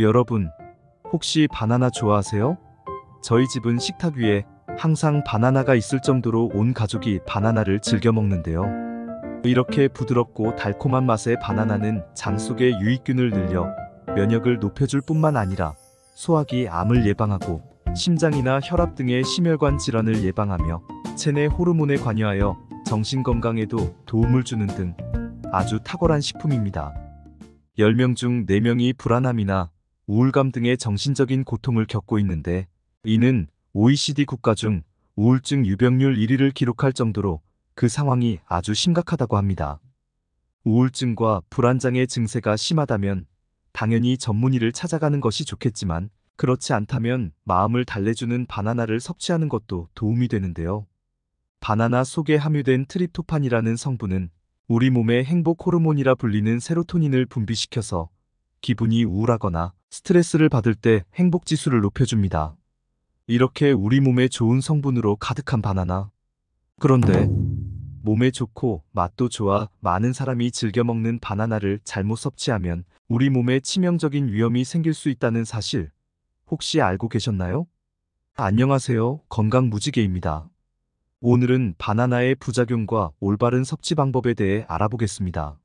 여러분, 혹시 바나나 좋아하세요? 저희 집은 식탁 위에 항상 바나나가 있을 정도로 온 가족이 바나나를 즐겨 먹는데요. 이렇게 부드럽고 달콤한 맛의 바나나는 장 속의 유익균을 늘려 면역을 높여줄 뿐만 아니라 소화기 암을 예방하고 심장이나 혈압 등의 심혈관 질환을 예방하며 체내 호르몬에 관여하여 정신건강에도 도움을 주는 등 아주 탁월한 식품입니다. 10명 중 4명이 불안함이나 우울감 등의 정신적인 고통을 겪고 있는데, 이는 OECD 국가 중 우울증 유병률 1위를 기록할 정도로 그 상황이 아주 심각하다고 합니다. 우울증과 불안장애 증세가 심하다면 당연히 전문의를 찾아가는 것이 좋겠지만, 그렇지 않다면 마음을 달래주는 바나나를 섭취하는 것도 도움이 되는데요. 바나나 속에 함유된 트립토판이라는 성분은 우리 몸의 행복 호르몬이라 불리는 세로토닌을 분비시켜서 기분이 우울하거나 스트레스를 받을 때 행복 지수를 높여줍니다. 이렇게 우리 몸에 좋은 성분으로 가득한 바나나. 그런데 몸에 좋고 맛도 좋아 많은 사람이 즐겨 먹는 바나나를 잘못 섭취하면 우리 몸에 치명적인 위험이 생길 수 있다는 사실 혹시 알고 계셨나요? 안녕하세요. 건강무지개입니다. 오늘은 바나나의 부작용과 올바른 섭취 방법에 대해 알아보겠습니다.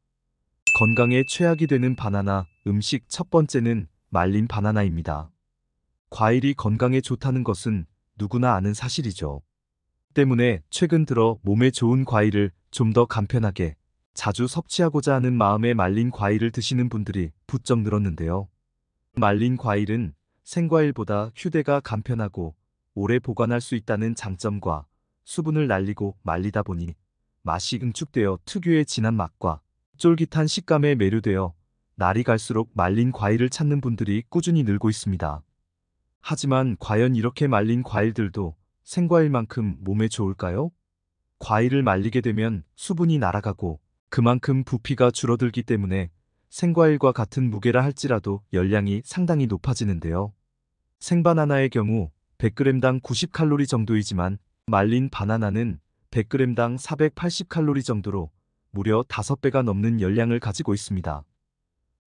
건강에 최악이 되는 바나나 음식 첫 번째는 말린 바나나입니다. 과일이 건강에 좋다는 것은 누구나 아는 사실이죠. 때문에 최근 들어 몸에 좋은 과일을 좀 더 간편하게 자주 섭취하고자 하는 마음에 말린 과일을 드시는 분들이 부쩍 늘었는데요. 말린 과일은 생과일보다 휴대가 간편하고 오래 보관할 수 있다는 장점과 수분을 날리고 말리다 보니 맛이 응축되어 특유의 진한 맛과 쫄깃한 식감에 매료되어 날이 갈수록 말린 과일을 찾는 분들이 꾸준히 늘고 있습니다. 하지만 과연 이렇게 말린 과일들도 생과일만큼 몸에 좋을까요? 과일을 말리게 되면 수분이 날아가고 그만큼 부피가 줄어들기 때문에 생과일과 같은 무게라 할지라도 열량이 상당히 높아지는데요. 생바나나의 경우 100g당 90칼로리 정도이지만 말린 바나나는 100g당 480칼로리 정도로 무려 5배가 넘는 열량을 가지고 있습니다.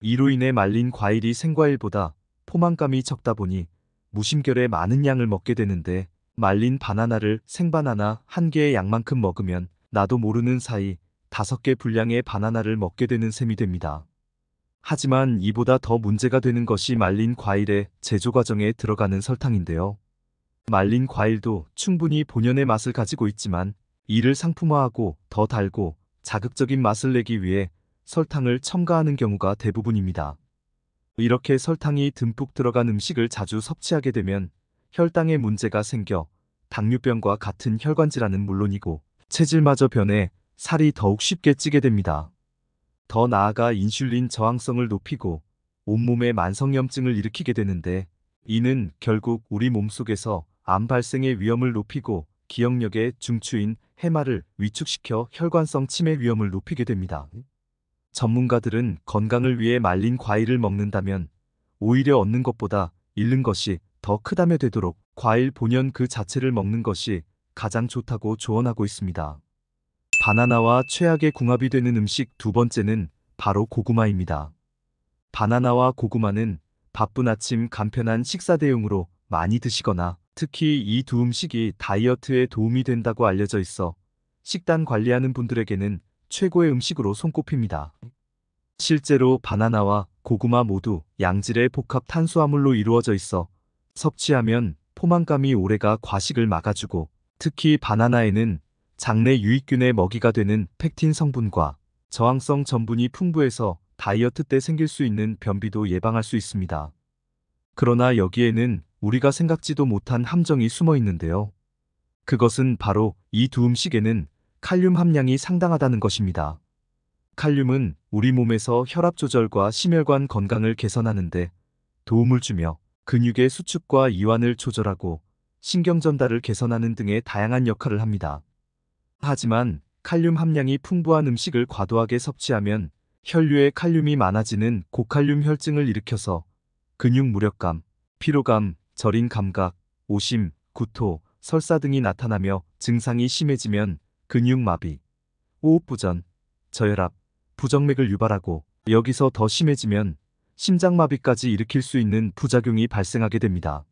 이로 인해 말린 과일이 생과일보다 포만감이 적다 보니 무심결에 많은 양을 먹게 되는데, 말린 바나나를 생바나나 1개의 양만큼 먹으면 나도 모르는 사이 5개 분량의 바나나를 먹게 되는 셈이 됩니다. 하지만 이보다 더 문제가 되는 것이 말린 과일의 제조 과정에 들어가는 설탕인데요. 말린 과일도 충분히 본연의 맛을 가지고 있지만 이를 상품화하고 더 달고 자극적인 맛을 내기 위해 설탕을 첨가하는 경우가 대부분입니다. 이렇게 설탕이 듬뿍 들어간 음식을 자주 섭취하게 되면 혈당에 문제가 생겨 당뇨병과 같은 혈관 질환은 물론이고 체질마저 변해 살이 더욱 쉽게 찌게 됩니다. 더 나아가 인슐린 저항성을 높이고 온몸에 만성염증을 일으키게 되는데, 이는 결국 우리 몸속에서 암 발생의 위험을 높이고 기억력의 중추인 해마를 위축시켜 혈관성 치매 위험을 높이게 됩니다. 전문가들은 건강을 위해 말린 과일을 먹는다면 오히려 얻는 것보다 잃는 것이 더 크다며 되도록 과일 본연 그 자체를 먹는 것이 가장 좋다고 조언하고 있습니다. 바나나와 최악의 궁합이 되는 음식 두 번째는 바로 고구마입니다. 바나나와 고구마는 바쁜 아침 간편한 식사 대용으로 많이 드시거나 특히 이 두 음식이 다이어트에 도움이 된다고 알려져 있어 식단 관리하는 분들에게는 최고의 음식으로 손꼽힙니다. 실제로 바나나와 고구마 모두 양질의 복합 탄수화물로 이루어져 있어 섭취하면 포만감이 오래가 과식을 막아주고, 특히 바나나에는 장내 유익균의 먹이가 되는 펙틴 성분과 저항성 전분이 풍부해서 다이어트 때 생길 수 있는 변비도 예방할 수 있습니다. 그러나 여기에는 우리가 생각지도 못한 함정이 숨어 있는데요. 그것은 바로 이 두 음식에는 칼륨 함량이 상당하다는 것입니다. 칼륨은 우리 몸에서 혈압 조절과 심혈관 건강을 개선하는 데 도움을 주며 근육의 수축과 이완을 조절하고 신경 전달을 개선하는 등의 다양한 역할을 합니다. 하지만 칼륨 함량이 풍부한 음식을 과도하게 섭취하면 혈류에 칼륨이 많아지는 고칼륨 혈증을 일으켜서 근육 무력감, 피로감, 저린 감각, 오심, 구토, 설사 등이 나타나며 증상이 심해지면 근육마비, 호흡부전, 저혈압, 부정맥을 유발하고 여기서 더 심해지면 심장마비까지 일으킬 수 있는 부작용이 발생하게 됩니다.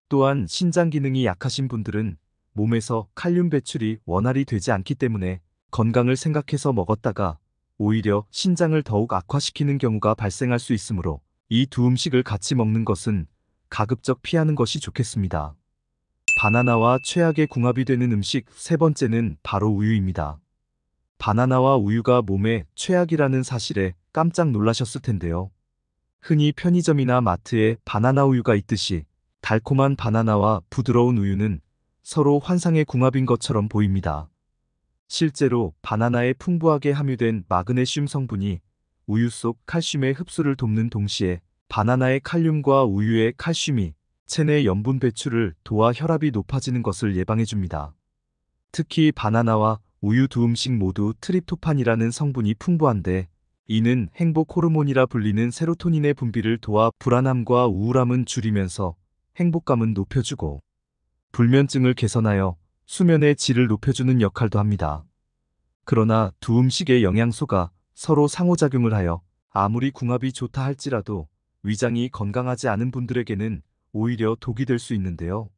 또한 신장 기능이 약하신 분들은 몸에서 칼륨 배출이 원활히 되지 않기 때문에 건강을 생각해서 먹었다가 오히려 신장을 더욱 악화시키는 경우가 발생할 수 있으므로 이 두 음식을 같이 먹는 것은 가급적 피하는 것이 좋겠습니다. 바나나와 최악의 궁합이 되는 음식 세 번째는 바로 우유입니다. 바나나와 우유가 몸에 최악이라는 사실에 깜짝 놀라셨을 텐데요. 흔히 편의점이나 마트에 바나나 우유가 있듯이 달콤한 바나나와 부드러운 우유는 서로 환상의 궁합인 것처럼 보입니다. 실제로 바나나에 풍부하게 함유된 마그네슘 성분이 우유 속 칼슘의 흡수를 돕는 동시에 바나나의 칼륨과 우유의 칼슘이 체내 염분 배출을 도와 혈압이 높아지는 것을 예방해줍니다. 특히 바나나와 우유 두 음식 모두 트립토판이라는 성분이 풍부한데 이는 행복 호르몬이라 불리는 세로토닌의 분비를 도와 불안함과 우울함은 줄이면서 행복감은 높여주고 불면증을 개선하여 수면의 질을 높여주는 역할도 합니다. 그러나 두 음식의 영양소가 서로 상호작용을 하여 아무리 궁합이 좋다 할지라도 위장이 건강하지 않은 분들에게는 오히려 독이 될 수 있는데요.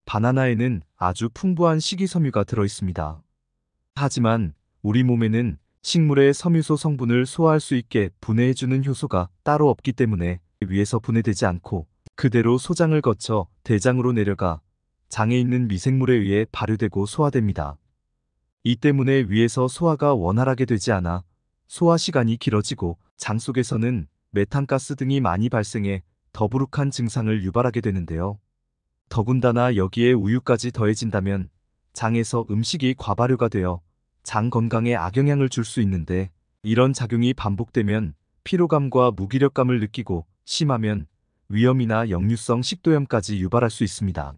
바나나에는 아주 풍부한 식이섬유가 들어있습니다. 하지만 우리 몸에는 식물의 섬유소 성분을 소화할 수 있게 분해해주는 효소가 따로 없기 때문에 위에서 분해되지 않고 그대로 소장을 거쳐 대장으로 내려가 장에 있는 미생물에 의해 발효되고 소화됩니다. 이 때문에 위에서 소화가 원활하게 되지 않아 소화 시간이 길어지고 장 속에서는 메탄가스 등이 많이 발생해 더부룩한 증상을 유발하게 되는데요. 더군다나 여기에 우유까지 더해진다면 장에서 음식이 과발효가 되어 장 건강에 악영향을 줄 수 있는데 이런 작용이 반복되면 피로감과 무기력감을 느끼고 심하면 위염이나 역류성 식도염까지 유발할 수 있습니다.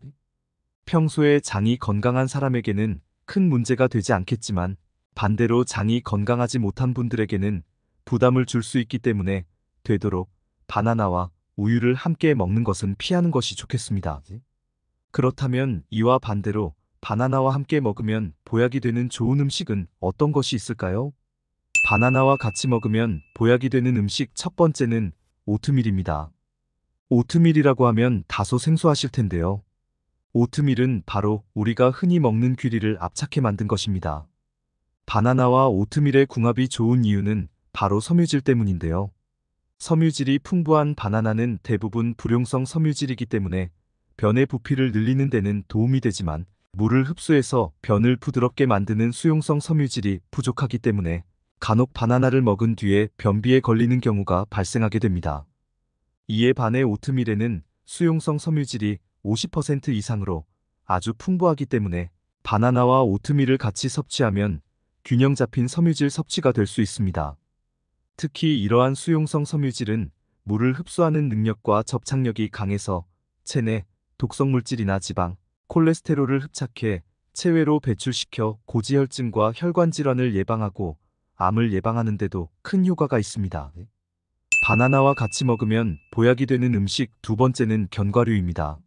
평소에 장이 건강한 사람에게는 큰 문제가 되지 않겠지만 반대로 장이 건강하지 못한 분들에게는 부담을 줄 수 있기 때문에 되도록 바나나와 우유를 함께 먹는 것은 피하는 것이 좋겠습니다. 그렇다면 이와 반대로 바나나와 함께 먹으면 보약이 되는 좋은 음식은 어떤 것이 있을까요? 바나나와 같이 먹으면 보약이 되는 음식 첫 번째는 오트밀입니다. 오트밀이라고 하면 다소 생소하실 텐데요. 오트밀은 바로 우리가 흔히 먹는 귀리를 압착해 만든 것입니다. 바나나와 오트밀의 궁합이 좋은 이유는 바로 섬유질 때문인데요. 섬유질이 풍부한 바나나는 대부분 불용성 섬유질이기 때문에 변의 부피를 늘리는 데는 도움이 되지만 물을 흡수해서 변을 부드럽게 만드는 수용성 섬유질이 부족하기 때문에 간혹 바나나를 먹은 뒤에 변비에 걸리는 경우가 발생하게 됩니다. 이에 반해 오트밀에는 수용성 섬유질이 50% 이상으로 아주 풍부하기 때문에 바나나와 오트밀을 같이 섭취하면 균형 잡힌 섬유질 섭취가 될 수 있습니다. 특히 이러한 수용성 섬유질은 물을 흡수하는 능력과 접착력이 강해서 체내 독성 물질이나 지방, 콜레스테롤을 흡착해 체외로 배출시켜 고지혈증과 혈관 질환을 예방하고 암을 예방하는 데도 큰 효과가 있습니다. 바나나와 같이 먹으면 보약이 되는 음식 두 번째는 견과류입니다.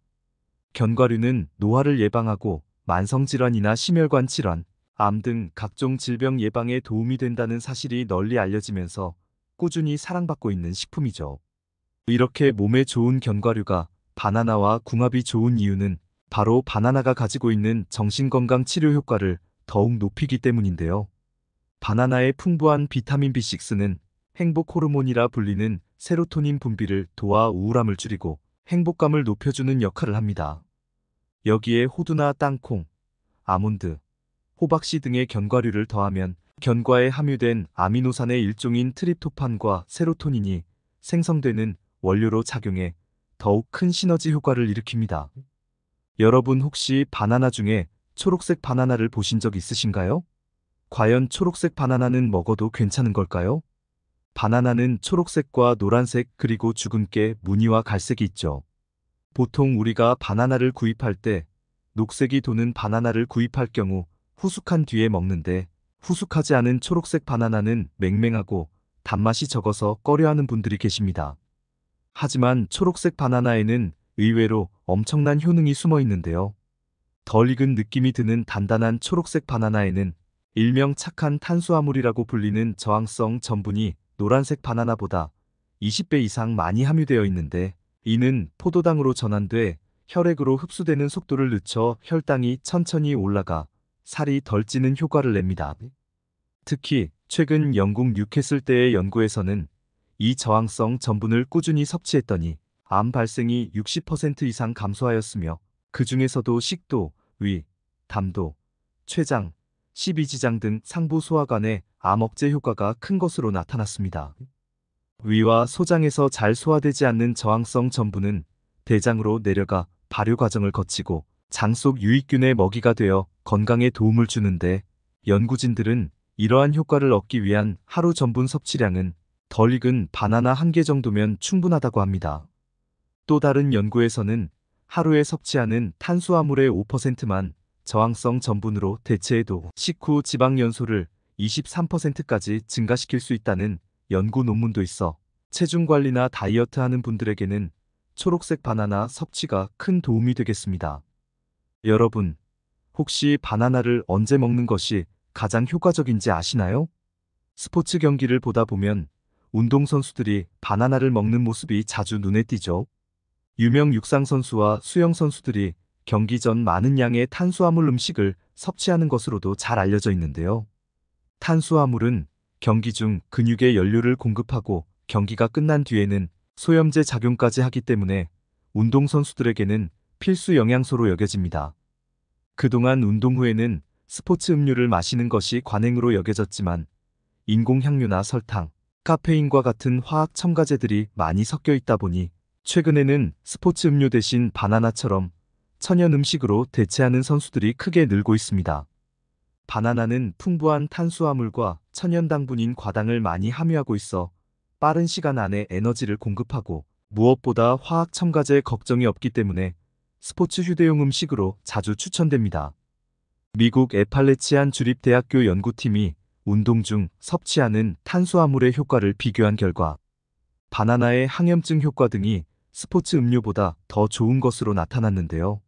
견과류는 노화를 예방하고 만성질환이나 심혈관 질환, 암 등 각종 질병 예방에 도움이 된다는 사실이 널리 알려지면서 꾸준히 사랑받고 있는 식품이죠. 이렇게 몸에 좋은 견과류가 바나나와 궁합이 좋은 이유는 바로 바나나가 가지고 있는 정신건강 치료 효과를 더욱 높이기 때문인데요. 바나나의 풍부한 비타민 B6는 행복 호르몬이라 불리는 세로토닌 분비를 도와 우울함을 줄이고 행복감을 높여주는 역할을 합니다. 여기에 호두나 땅콩, 아몬드, 호박씨 등의 견과류를 더하면 견과에 함유된 아미노산의 일종인 트립토판과 세로토닌이 생성되는 원료로 작용해 더욱 큰 시너지 효과를 일으킵니다. 여러분 혹시 바나나 중에 초록색 바나나를 보신 적 있으신가요? 과연 초록색 바나나는 먹어도 괜찮은 걸까요? 바나나는 초록색과 노란색 그리고 주근깨, 무늬와 갈색이 있죠. 보통 우리가 바나나를 구입할 때 녹색이 도는 바나나를 구입할 경우 후숙한 뒤에 먹는데 후숙하지 않은 초록색 바나나는 맹맹하고 단맛이 적어서 꺼려하는 분들이 계십니다. 하지만 초록색 바나나에는 의외로 엄청난 효능이 숨어 있는데요. 덜 익은 느낌이 드는 단단한 초록색 바나나에는 일명 착한 탄수화물이라고 불리는 저항성 전분이 노란색 바나나보다 20배 이상 많이 함유되어 있는데, 이는 포도당으로 전환돼 혈액으로 흡수되는 속도를 늦춰 혈당이 천천히 올라가 살이 덜 찌는 효과를 냅니다. 특히 최근 영국 뉴캐슬대의 연구에서는 이 저항성 전분을 꾸준히 섭취했더니 암 발생이 60% 이상 감소하였으며, 그 중에서도 식도, 위, 담도, 췌장, 십이지장 등 상부 소화관의 암 억제 효과가 큰 것으로 나타났습니다. 위와 소장에서 잘 소화되지 않는 저항성 전분은 대장으로 내려가 발효 과정을 거치고 장 속 유익균의 먹이가 되어 건강에 도움을 주는데, 연구진들은 이러한 효과를 얻기 위한 하루 전분 섭취량은 덜 익은 바나나 1개 정도면 충분하다고 합니다. 또 다른 연구에서는 하루에 섭취하는 탄수화물의 5%만 저항성 전분으로 대체해도 식후 지방 연소를 23%까지 증가시킬 수 있다는 연구 논문도 있어 체중 관리나 다이어트 하는 분들에게는 초록색 바나나 섭취가 큰 도움이 되겠습니다. 여러분, 혹시 바나나를 언제 먹는 것이 가장 효과적인지 아시나요? 스포츠 경기를 보다 보면 운동선수들이 바나나를 먹는 모습이 자주 눈에 띄죠. 유명 육상선수와 수영선수들이 경기 전 많은 양의 탄수화물 음식을 섭취하는 것으로도 잘 알려져 있는데요. 탄수화물은 경기 중 근육에 연료를 공급하고 경기가 끝난 뒤에는 소염제 작용까지 하기 때문에 운동선수들에게는 필수 영양소로 여겨집니다. 그동안 운동 후에는 스포츠 음료를 마시는 것이 관행으로 여겨졌지만, 인공향료나 설탕, 카페인과 같은 화학 첨가제들이 많이 섞여 있다 보니 최근에는 스포츠 음료 대신 바나나처럼 천연 음식으로 대체하는 선수들이 크게 늘고 있습니다. 바나나는 풍부한 탄수화물과 천연 당분인 과당을 많이 함유하고 있어 빠른 시간 안에 에너지를 공급하고, 무엇보다 화학 첨가제 걱정이 없기 때문에 스포츠 휴대용 음식으로 자주 추천됩니다. 미국 에팔레치안 주립대학교 연구팀이 운동 중 섭취하는 탄수화물의 효과를 비교한 결과 바나나의 항염증 효과 등이 스포츠 음료보다 더 좋은 것으로 나타났는데요.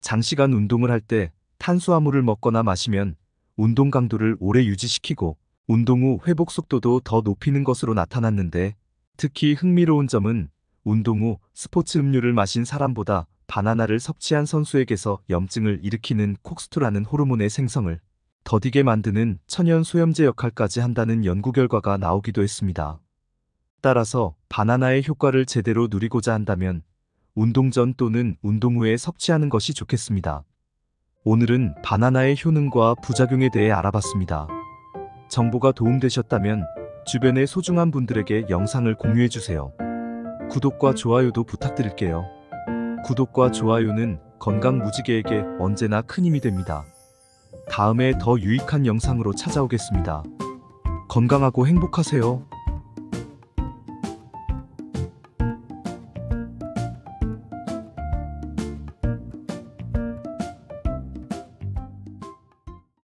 장시간 운동을 할 때 탄수화물을 먹거나 마시면 운동 강도를 오래 유지시키고 운동 후 회복 속도도 더 높이는 것으로 나타났는데, 특히 흥미로운 점은 운동 후 스포츠 음료를 마신 사람보다 바나나를 섭취한 선수에게서 염증을 일으키는 콕스투라는 호르몬의 생성을 더디게 만드는 천연 소염제 역할까지 한다는 연구 결과가 나오기도 했습니다. 따라서 바나나의 효과를 제대로 누리고자 한다면 운동 전 또는 운동 후에 섭취하는 것이 좋겠습니다. 오늘은 바나나의 효능과 부작용에 대해 알아봤습니다. 정보가 도움되셨다면 주변의 소중한 분들에게 영상을 공유해주세요. 구독과 좋아요도 부탁드릴게요. 구독과 좋아요는 건강 무지개에게 언제나 큰 힘이 됩니다. 다음에 더 유익한 영상으로 찾아오겠습니다. 건강하고 행복하세요.